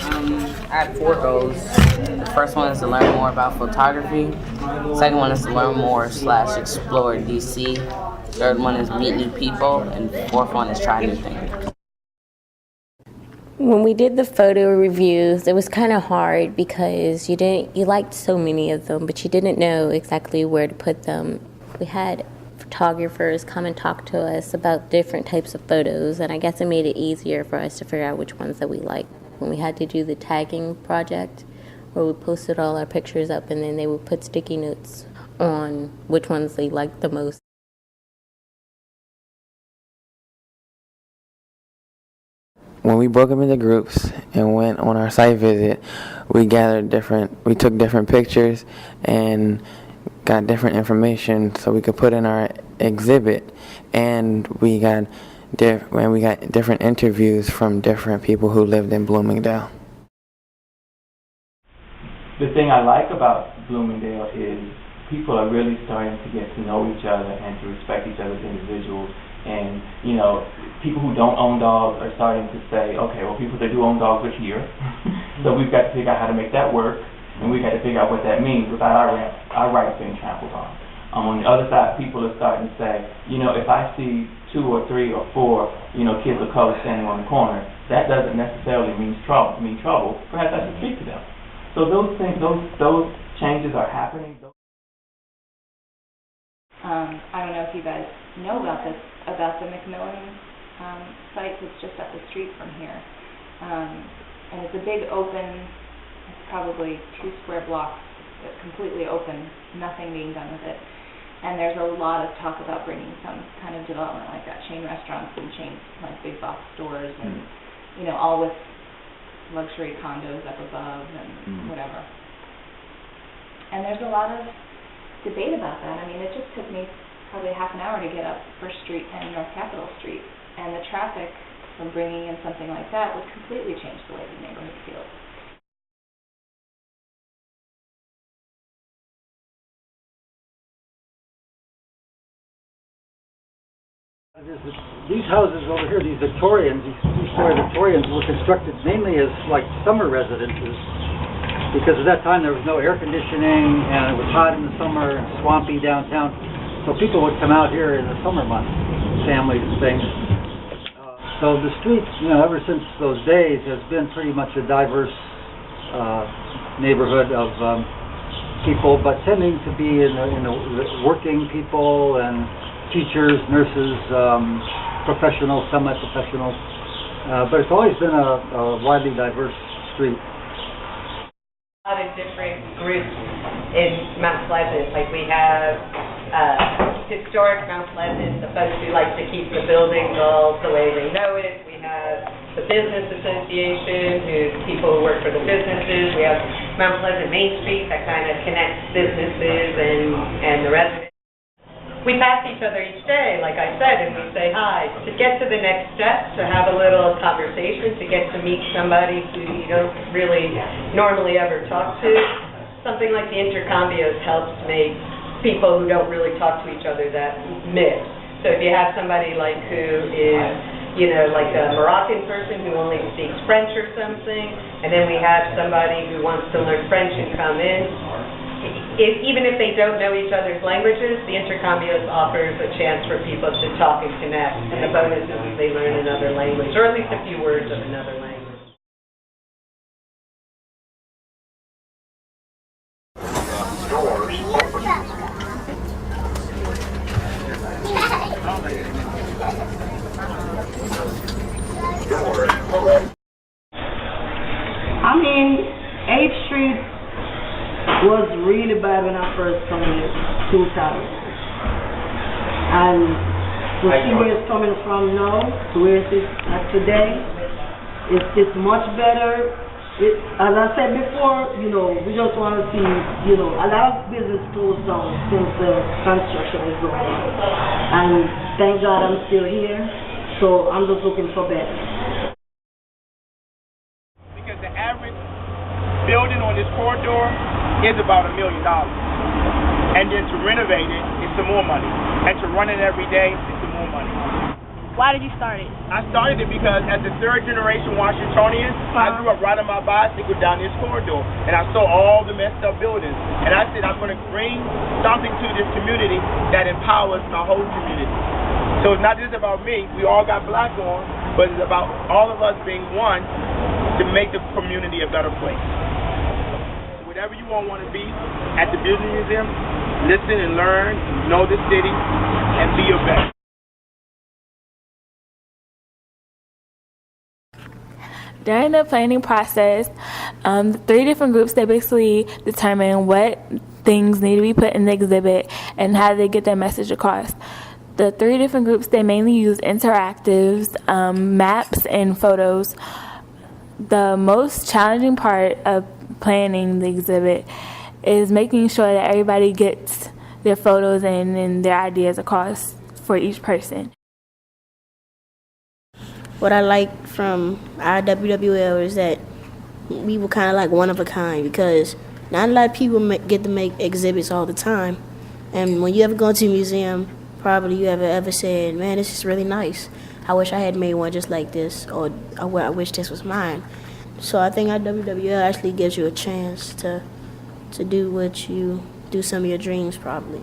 I have 4 goals. The first one is to learn more about photography. Second one is to learn more / explore DC. Third one is meet new people, and fourth one is try new things. When we did the photo reviews, it was kind of hard because you liked so many of them, but you didn't know exactly where to put them. We had photographers come and talk to us about different types of photos, and I guess it made it easier for us to figure out which ones that we liked. When we had to do the tagging project, where we posted all our pictures up and then they would put sticky notes on which ones they liked the most. When we broke up into groups and went on our site visit, we took different pictures and got different information so we could put in our exhibit, and we got different interviews from different people who lived in Bloomingdale. The thing I like about Bloomingdale is people are really starting to get to know each other and to respect each other as individuals. And, people who don't own dogs are starting to say, okay, well, people that do own dogs are here. So we've got to figure out how to make that work, and we've got to figure out what that means without our rights being trampled on. On the other side, people are starting to say, if I see 2 or 3 or 4, kids of color standing on the corner, that doesn't necessarily mean trouble. Perhaps I should speak to them. So those things, those changes are happening. I don't know if you guys know about the McMillan site that's just up the street from here. And it's a big open, it's probably 2 square blocks, completely open, nothing being done with it. And there's a lot of talk about bringing some kind of development like that, chain restaurants and chain like big box stores and, all with luxury condos up above and whatever. And there's a lot of debate about that. I mean, it just took me probably half an hour to get up First Street and North Capitol Street, and the traffic from bringing in something like that would completely change the way the neighborhood feels. These houses over here, these Victorians, these 4 Victorians were constructed mainly as like summer residences, because at that time there was no air conditioning and it was hot in the summer and swampy downtown. So people would come out here in the summer months, families and things. So the street, ever since those days has been pretty much a diverse neighborhood of people, but tending to be in the working people and teachers, nurses, professionals, semi-professionals. But it's always been a widely diverse street. A lot of different groups in Mount Pleasant. Like we have historic Mount Pleasant, the folks who like to keep the buildings all the way they know it. We have the Business Association, people who work for the businesses. We have Mount Pleasant Main Street that kind of connects businesses and the residents. We pass each other each day, like I said, and we say hi. To get to the next step, to have a little conversation, to get to meet somebody who you don't really normally ever talk to, something like the intercambios helps make people who don't really talk to each other that mix. So if you have somebody like who is, like a Moroccan person who only speaks French or something, and then we have somebody who wants to learn French and come in, even if they don't know each other's languages, the intercambios offers a chance for people to talk and connect, and the bonus is that they learn another language, or at least a few words of another language. I mean, 8th Street was really bad when I first come here, 2000. And to see where it's coming from now, to where it is today, it's much better. As I said before, we just want to see, a lot of business closed down since the construction is going on. And thank God I'm still here, so I'm just looking for better. Because the average building on this corridor is about $1 million. And then to renovate it is some more money. And to run it every day is some more money. Why did you start it? I started it because as a third generation Washingtonian, I grew up riding my bicycle down this corridor, and I saw all the messed up buildings. And I said, I'm going to bring something to this community that empowers my whole community. So it's not just about me. We all got black on, but it's about all of us being one to make the community a better place. So whatever you all want to be at the Business Museum, listen and learn, know the city, and be your best. During the planning process, the 3 different groups, they basically determine what things need to be put in the exhibit and how they get their message across. The 3 different groups, they mainly use interactives, maps, and photos. The most challenging part of planning the exhibit is making sure that everybody gets their photos in and their ideas across for each person. What I like from our WWL is that we were kind of like one of a kind, because not a lot of people get to make exhibits all the time. And when you ever go to a museum, probably you ever said, man, this is really nice. I wish I had made one just like this, or I wish this was mine. So I think our WWL actually gives you a chance to do some of your dreams, probably.